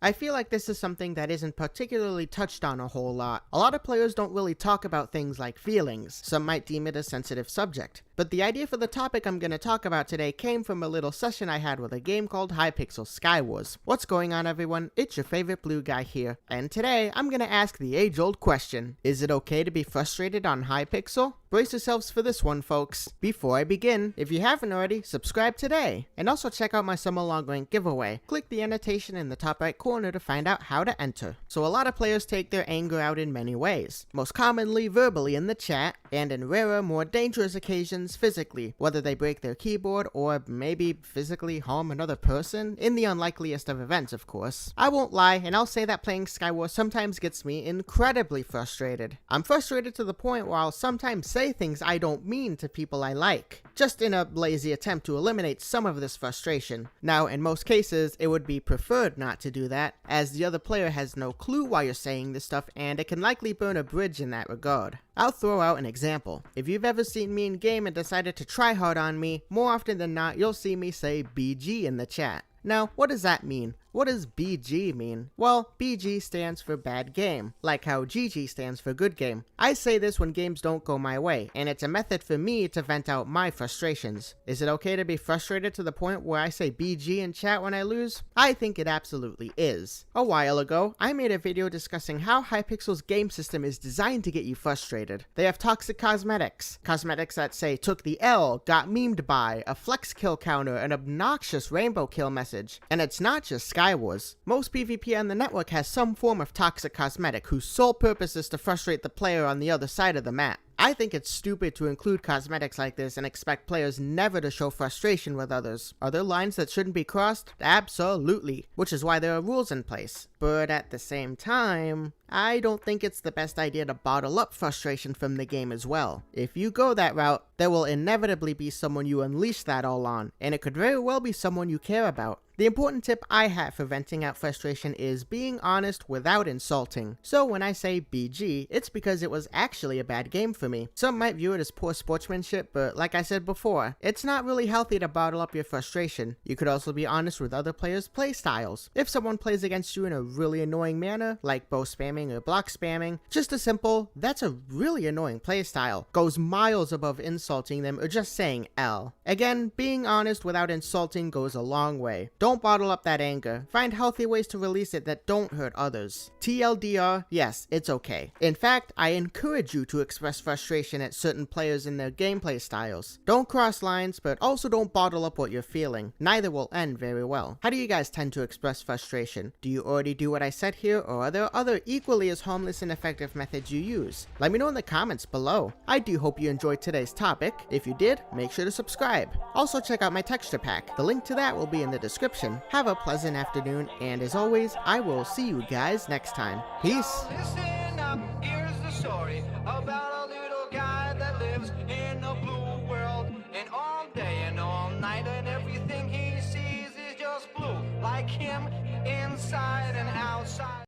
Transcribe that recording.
I feel like this is something that isn't particularly touched on a whole lot. A lot of players don't really talk about things like feelings. Some might deem it a sensitive subject. But the idea for the topic I'm going to talk about today came from a little session I had with a game called Hypixel Skywars. What's going on, everyone? It's your favorite blue guy here. And today, I'm going to ask the age-old question. Is it okay to be frustrated on Hypixel? Brace yourselves for this one, folks. Before I begin, if you haven't already, subscribe today. And also check out my summer long rank giveaway. Click the annotation in the top right corner to find out how to enter. So a lot of players take their anger out in many ways. Most commonly verbally in the chat, and in rarer, more dangerous occasions physically, whether they break their keyboard or maybe physically harm another person, in the unlikeliest of events, of course. I won't lie, and I'll say that playing Skywars sometimes gets me incredibly frustrated. I'm frustrated to the point where I'll sometimes say things I don't mean to people I like, just in a lazy attempt to eliminate some of this frustration. Now, in most cases, it would be preferred not to do that, as the other player has no clue why you're saying this stuff, and it can likely burn a bridge in that regard. I'll throw out an example. If you've ever seen me in game and decided to try hard on me, more often than not, you'll see me say BG in the chat. Now, what does that mean? What does BG mean? Well, BG stands for bad game, like how GG stands for good game. I say this when games don't go my way, and it's a method for me to vent out my frustrations. Is it okay to be frustrated to the point where I say BG in chat when I lose? I think it absolutely is. A while ago, I made a video discussing how Hypixel's game system is designed to get you frustrated. They have toxic cosmetics. Cosmetics that say took the L, got memed by, a flex kill counter, an obnoxious rainbow kill message. And it's not just Skywars. Most PvP on the network has some form of toxic cosmetic whose sole purpose is to frustrate the player on the other side of the map. I think it's stupid to include cosmetics like this and expect players never to show frustration with others. Are there lines that shouldn't be crossed? Absolutely. Which is why there are rules in place. But at the same time, I don't think it's the best idea to bottle up frustration from the game as well. If you go that route, there will inevitably be someone you unleash that all on, and it could very well be someone you care about. The important tip I have for venting out frustration is being honest without insulting. So when I say BG, it's because it was actually a bad game for me. Some might view it as poor sportsmanship, but like I said before, it's not really healthy to bottle up your frustration. You could also be honest with other players' play styles. If someone plays against you in a really annoying manner, like bow spamming or block spamming, just a simple, that's a really annoying playstyle, goes miles above insulting them or just saying L. Again, being honest without insulting goes a long way. Don't bottle up that anger. Find healthy ways to release it that don't hurt others. TLDR, yes, it's okay. In fact, I encourage you to express frustration at certain players in their gameplay styles. Don't cross lines, but also don't bottle up what you're feeling. Neither will end very well. How do you guys tend to express frustration? Do you already do what I said here, or are there other equally as harmless and effective methods you use? Let me know in the comments below. I do hope you enjoyed today's topic. If you did, make sure to subscribe. Also check out my texture pack. The link to that will be in the description. Have a pleasant afternoon, and as always, I will see you guys next time. Peace! Listen up, here's the story about a little guy that lives in a blue world. And all day and all night, and everything he sees is just blue, like him inside and outside.